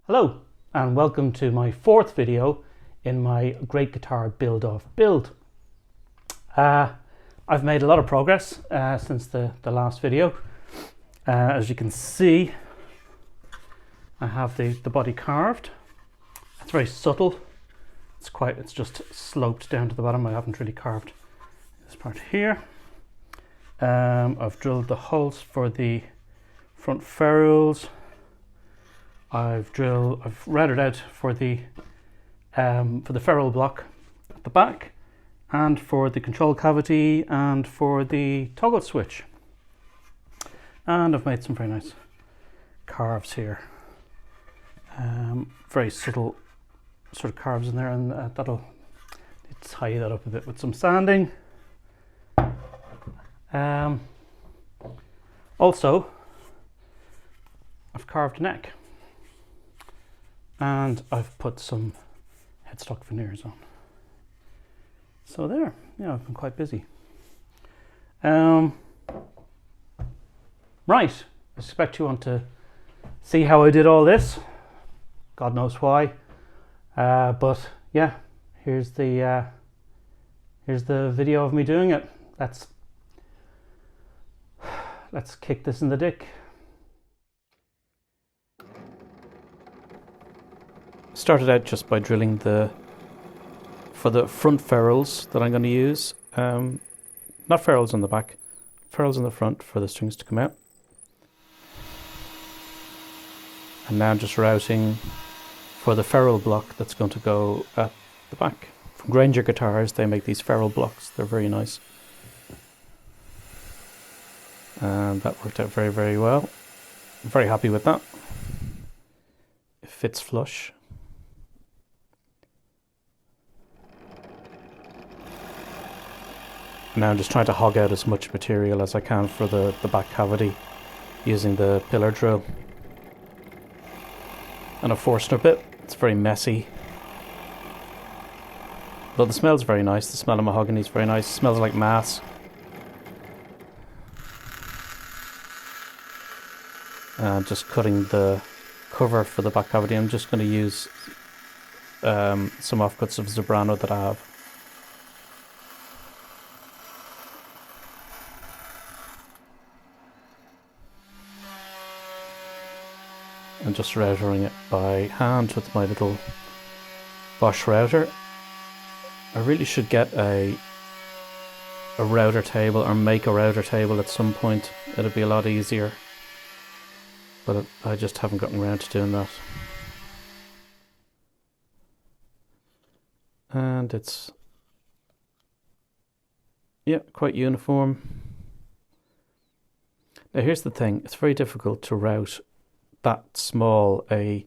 Hello and welcome to my fourth video in my Great Guitar Build-Off build. I've made a lot of progress since the last video. As you can see, I have the body carved. It's very subtle. It's just sloped down to the bottom. I haven't really carved this part here. I've drilled the holes for the front ferrules. I've routed out for the ferrule block at the back, and for the control cavity, and for the toggle switch. And I've made some very nice carves here. Very subtle sort of carves in there, and that'll tidy that up a bit with some sanding. Also, I've carved a neck. And I've put some headstock veneers on. So there, yeah, I've been quite busy. Right, I suspect you want to see how I did all this. God knows why. But yeah, here's the video of me doing it. Let's kick this in the dick. Started out just by drilling for the front ferrules that I'm going to use. Not ferrules on the back, ferrules on the front for the strings to come out. And now I'm just routing for the ferrule block that's going to go at the back. From Granger Guitars, they make these ferrule blocks. They're very nice. And that worked out very, very well. I'm very happy with that. It fits flush. Now I'm just trying to hog out as much material as I can for the back cavity using the pillar drill. And a Forstner bit. It's very messy. But the smell's very nice. The smell of mahogany is very nice. It smells like mass. Just cutting the cover for the back cavity. I'm just going to use some offcuts of Zebrano that I have. And just routering it by hand with my little Bosch router. I really should get a router table, or make a router table at some point. It'll be a lot easier. But I just haven't gotten around to doing that. And it's, yeah, quite uniform. Now here's the thing, it's very difficult to route that small a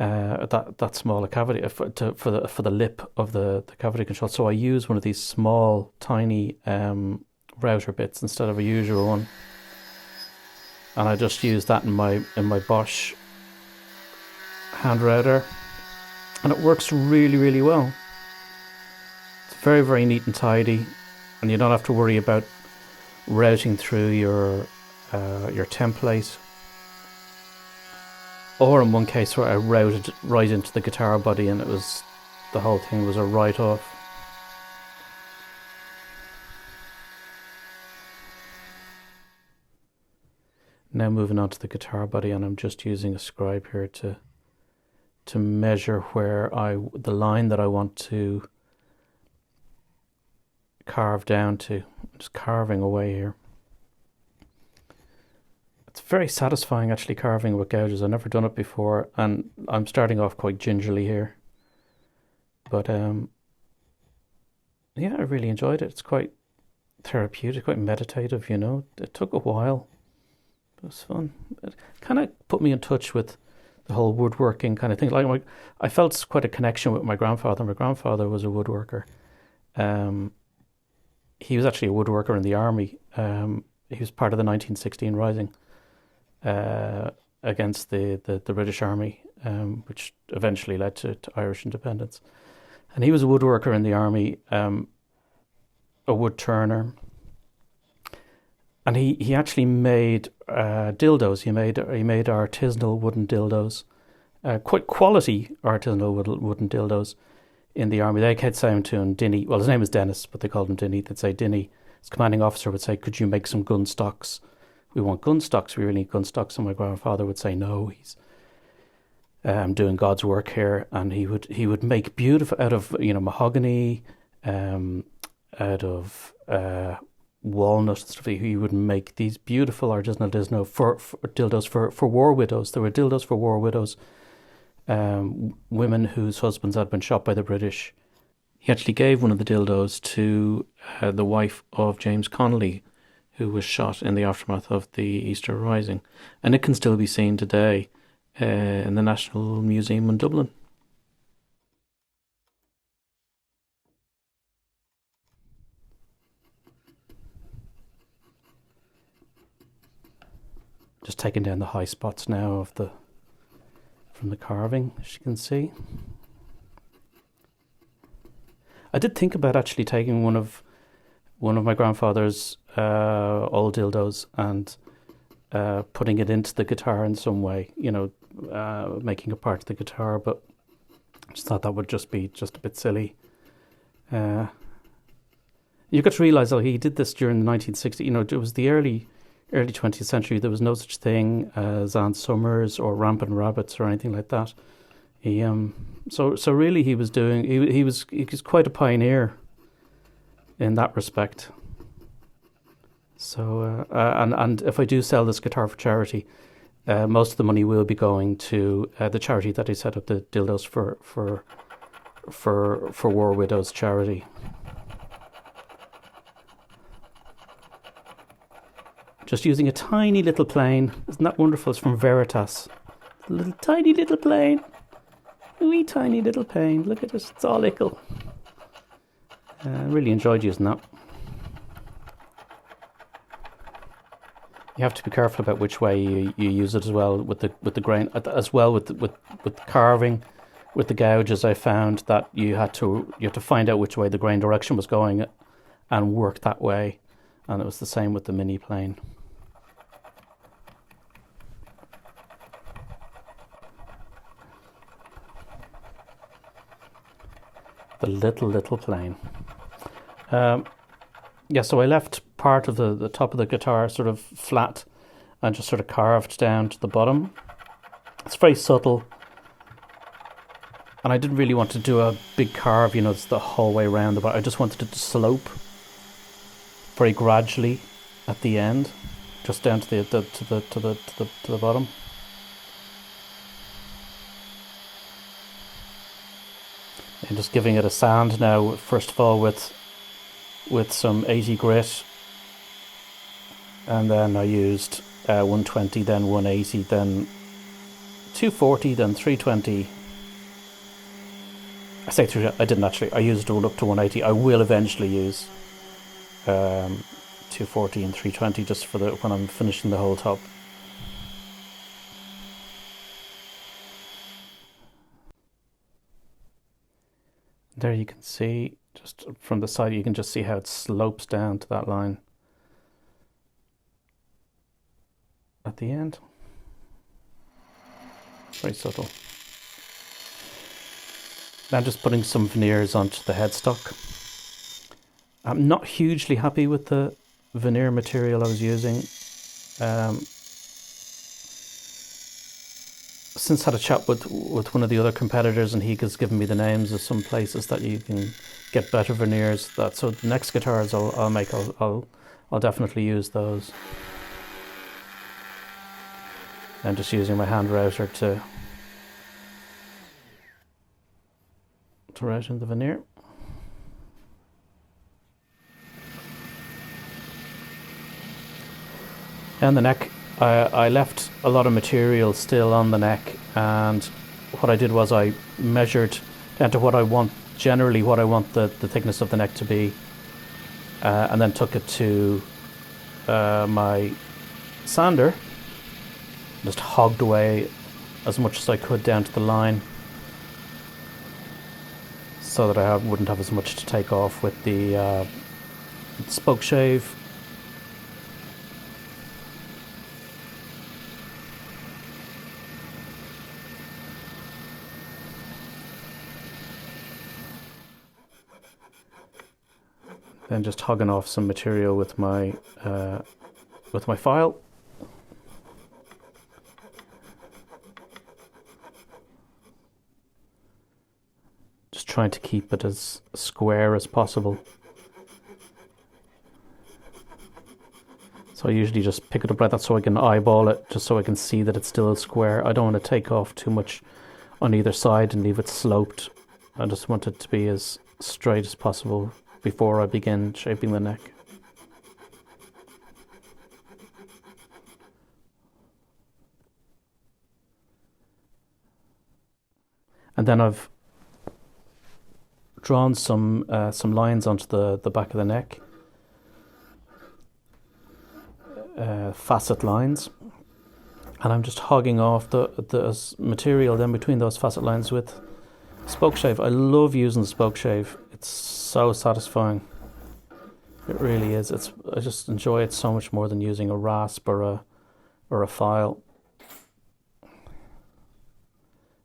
cavity for the lip of the cavity control. So I use one of these small, tiny router bits instead of a usual one, and I just use that in my Bosch hand router, and it works really, really well. It's very, very neat and tidy, and you don't have to worry about routing through your template. Or in one case where I routed right into the guitar body, and the whole thing was a write-off. Now moving on to the guitar body, and I'm just using a scribe here to measure where the line that I want to carve down to. I'm just carving away here. It's very satisfying actually carving with gouges. I've never done it before, and I'm starting off quite gingerly here. But yeah, I really enjoyed it. It's quite therapeutic, quite meditative, you know. It took a while. It was fun. It kind of put me in touch with the whole woodworking kind of thing. Like I felt quite a connection with my grandfather. My grandfather was a woodworker. He was actually a woodworker in the army. He was part of the 1916 Rising. Against the British Army, which eventually led to Irish independence. And he was a woodworker in the army, a wood turner. And he actually made dildos. He made artisanal wooden dildos quite quality artisanal wooden dildos in the army. They kept saying to him, Dinny, well, his name is Dennis, but they called him Dinny. They'd say, Dinny, his commanding officer would say, could you make some gun stocks? We want gun stocks. We really need gun stocks. And my grandfather would say, no, he's doing God's work here. And he would make beautiful, out of, mahogany, out of walnut stuff. He would make these beautiful artisanal dildos for war widows. There were dildos for war widows, women whose husbands had been shot by the British. He actually gave one of the dildos to the wife of James Connolly, who was shot in the aftermath of the Easter Rising. And it can still be seen today in the National Museum in Dublin. Just taking down the high spots now from the carving, as you can see. I did think about actually taking one of my grandfather's old dildos and putting it into the guitar in some way, making it part of the guitar, but I just thought that would just be a bit silly. You've got to realise that he did this during the 1960s. It was the early 20th century. There was no such thing as Ann Summers or Rampant Rabbits or anything like that. He so really he was quite a pioneer in that respect. So and if I do sell this guitar for charity, most of the money will be going to the charity that I set up, the Dildos for War Widows charity. Just using a tiny little plane. Isn't that wonderful? It's from Veritas. A little tiny little plane. A wee tiny little plane. Look at it. It's all ickle. I really enjoyed using that. You have to be careful about which way you use it as well with the grain, as well with the carving, with the gouges. I found that you had to find out which way the grain direction was going and work that way, and it was the same with the mini plane. The little plane. So I left part of the top of the guitar sort of flat and just sort of carved down to the bottom. It's very subtle, and I didn't really want to do a big carve, it's the whole way around the bottom. I just wanted it to slope very gradually at the end, just down to the bottom. And just giving it a sand now, first of all with some 80 grit, and then I used 120, then 180, then 240, then 320. I say 320, I didn't actually, I used all up to 180. I will eventually use 240 and 320 just for when I'm finishing the whole top. There you can see, just from the side, you can just see how it slopes down to that line at the end. Very subtle. Now just putting some veneers onto the headstock. I'm not hugely happy with the veneer material I was using. Since had a chat with one of the other competitors, and he has given me the names of some places that you can get better veneers. So the next guitars I'll definitely use those. I'm just using my hand router to route in the veneer. And the neck, I left a lot of material still on the neck, and what I did was I measured down to what I want the thickness of the neck to be, and then took it to my sander, just hogged away as much as I could down to the line so that I wouldn't have as much to take off with the spoke shave. Then just hugging off some material with my file. Just trying to keep it as square as possible. So I usually just pick it up like that so I can eyeball it, just so I can see that it's still square. I don't want to take off too much on either side and leave it sloped. I just want it to be as straight as possible before I begin shaping the neck. And then I've drawn some lines onto the back of the neck. Facet lines, and I'm just hogging off the material then between those facet lines with spoke shave. I love using the spoke shave. It's so satisfying. It really is. I just enjoy it so much more than using a rasp or a file.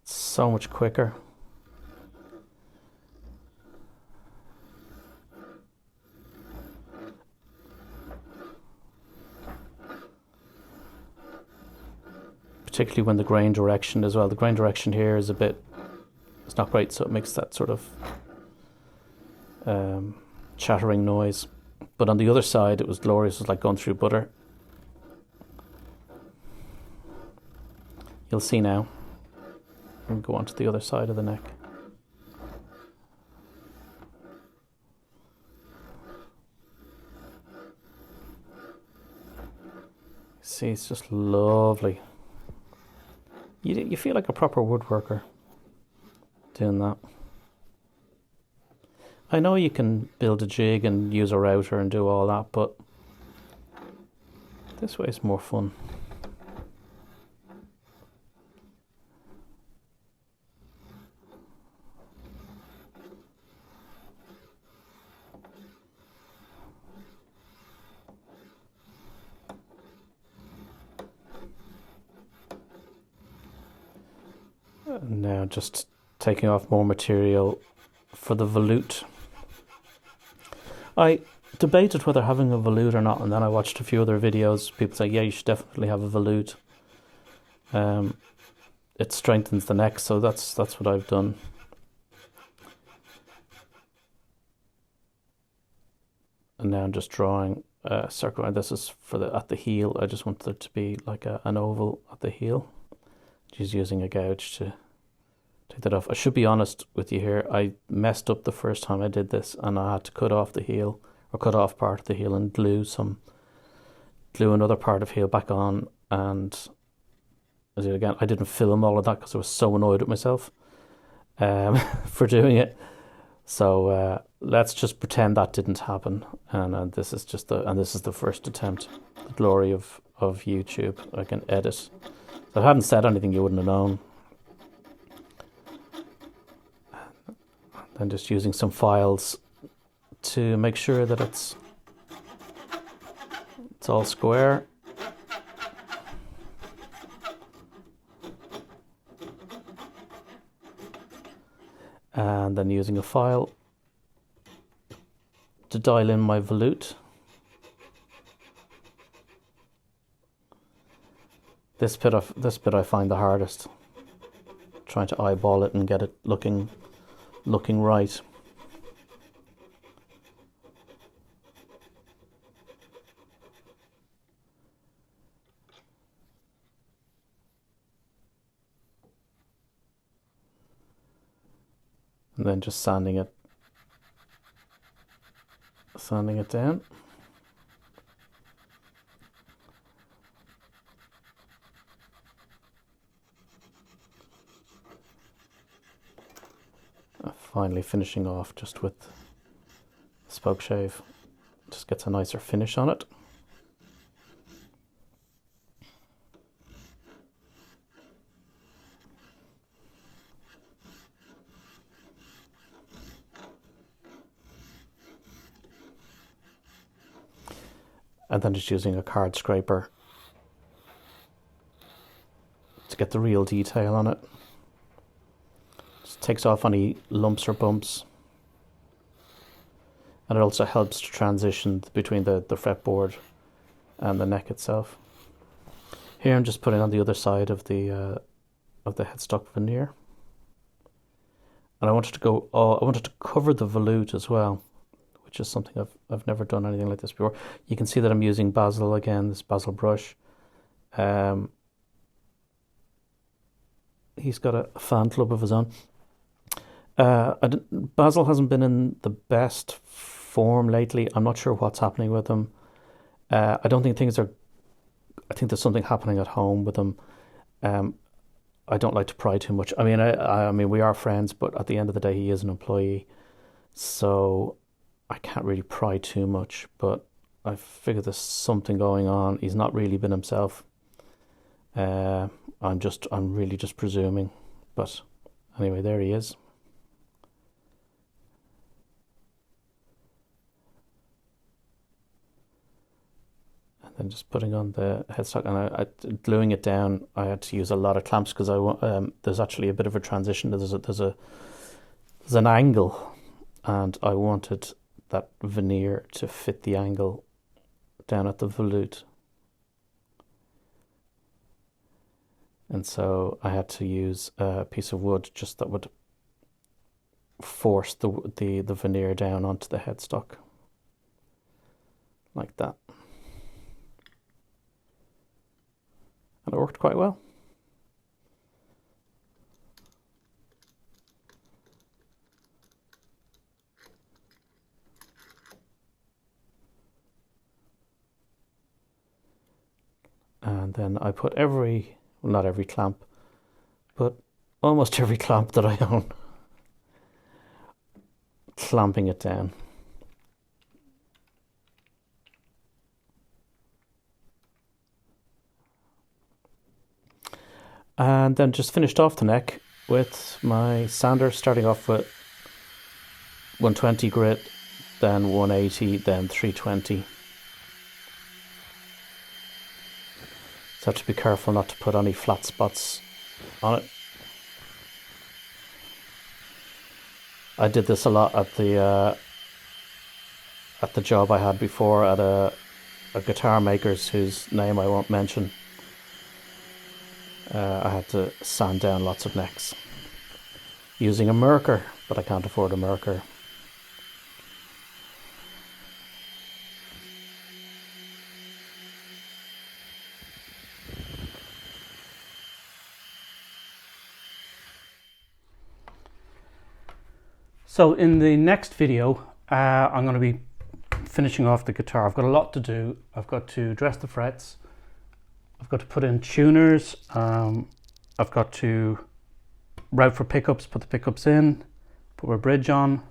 It's so much quicker. Particularly when the grain direction as well. The grain direction here is it's not great, so it makes that sort of chattering noise. But on the other side, it was glorious. It was like going through butter. You'll see now. And go on to the other side of the neck. See, it's just lovely. You feel like a proper woodworker doing that. I know you can build a jig and use a router and do all that, but this way is more fun. Now just taking off more material for the volute. I debated whether having a volute or not, and then I watched a few other videos. People say, yeah, you should definitely have a volute. It strengthens the neck, so that's what I've done. And now I'm just drawing a circle, and this is for at the heel. I just want there to be like an oval at the heel. Just using a gouge to take that off. I should be honest with you here. I messed up the first time I did this, and I had to cut off the heel, or cut off part of the heel, and glue another part of heel back on. And as again, I didn't film all of that because I was so annoyed with myself for doing it. So let's just pretend that didn't happen. And this is the first attempt. The glory of YouTube. I can edit. If I hadn't said anything, you wouldn't have known. Then just using some files to make sure that it's all square. And then using a file to dial in my volute. This bit I find the hardest, trying to eyeball it and get it looking right. And then just sanding it down. Finally finishing off just with spoke shave. Just gets a nicer finish on it. And then just using a card scraper to get the real detail on it. Just takes off any lumps or bumps. and it also helps to transition between the fretboard and the neck itself. Here I'm just putting on the other side of the headstock veneer, and I wanted to cover the volute as well, which is something I've never done anything like this before. You can see that I'm using Basil again, this Basil brush. He's got a fan club of his own. Basil hasn't been in the best form lately. I'm not sure what's happening with him. I don't think things are. I think there's something happening at home with him. I don't like to pry too much. I mean, we are friends, but at the end of the day, he is an employee, so I can't really pry too much. But I figure there's something going on. He's not really been himself. I'm really just presuming. But anyway, there he is. And just putting on the headstock, and gluing it down, I had to use a lot of clamps because there's actually a bit of a transition. There's an angle, and I wanted that veneer to fit the angle down at the volute, and so I had to use a piece of wood just that would force the veneer down onto the headstock like that. And it worked quite well. And then I put not every clamp, but almost every clamp that I own, clamping it down. And then just finished off the neck with my sander, starting off with 120 grit, then 180, then 320. So I have to be careful not to put any flat spots on it. I did this a lot at the job I had before at a guitar maker's whose name I won't mention. I had to sand down lots of necks using a merker, but I can't afford a merker. So in the next video, I'm going to be finishing off the guitar. I've got a lot to do. I've got to dress the frets. I've got to put in tuners. I've got to route for pickups, put the pickups in, put my bridge on,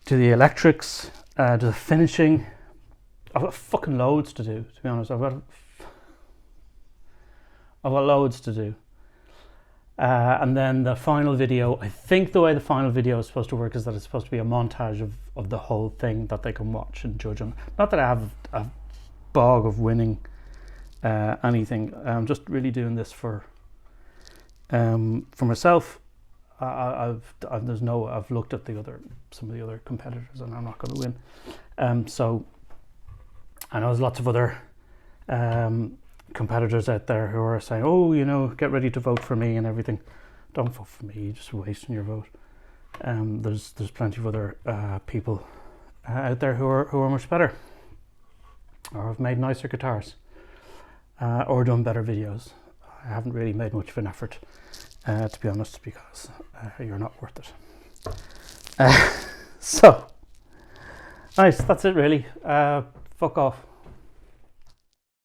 do the electrics, do the finishing. I've got fucking loads to do, to be honest. I've got loads to do. And then the final video, I think the way the final video is supposed to work is that it's supposed to be a montage of the whole thing that they can watch and judge on. Not that I have a bog of winning anything. I'm just really doing this for myself. I've looked at some of the other competitors, and I'm not going to win. So I know there's lots of other competitors out there who are saying, "Oh, get ready to vote for me and everything." Don't vote for me. You're just wasting your vote. There's plenty of other people out there who are much better, or have made nicer guitars. Or done better videos. I haven't really made much of an effort, to be honest, because you're not worth it. So, nice, that's it really. Fuck off.